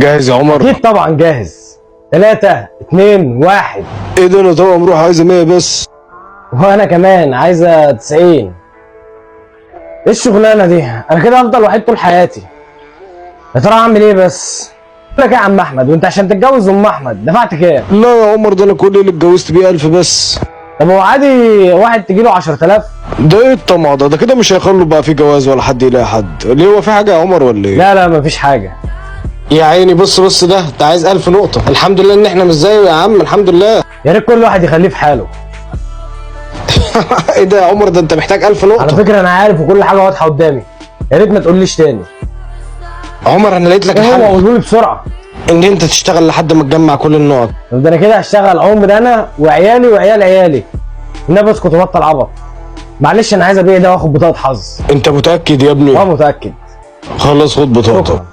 جاهز يا عمر؟ اكيد طبعا جاهز. 3 2 1. ايه ده؟ انا طبعا بروح عايزه 100 بس. وانا كمان عايزه 90. ايه الشغلانه دي؟ انا كده هفضل وحيد طول حياتي. يا ترى اعمل ايه بس؟ بقول لك ايه يا عم احمد، وانت عشان تتجوز ام احمد دفعت كام؟ لا يا عمر، ده انا كل اللي اتجوزت بيه 1000 بس. طب هو عادي واحد تجيله 10000؟ ده ايه الطمع ده كده مش هيخلوا بقى في جواز ولا حد يلاقي حد. ليه، هو في حاجه يا عمر ولا ايه؟ لا مفيش حاجه. يا عيني، بص ده انت عايز 1000 نقطه. الحمد لله ان احنا مش زيه يا عم، الحمد لله. يا ريت كل واحد يخليه في حاله. ايه ده يا عمر؟ ده انت محتاج 1000 نقطه. على فكره انا عارف وكل حاجه واضحه قدامي. يا ريت ما تقوليش تاني. عمر انا لقيت لك ايه هو؟ الحل. قوله لي بسرعه. ان انت تشتغل لحد ما تجمع كل النقط. طب ده انا كده هشتغل عمر انا وعيالي وعيال عيالي. النبي اسكت وبطل عبط. معلش انا عايز ابيع ده واخد بطاقه حظ. انت متاكد يا ابني؟ متاكد. خلاص خد بطاقتك. شكرا.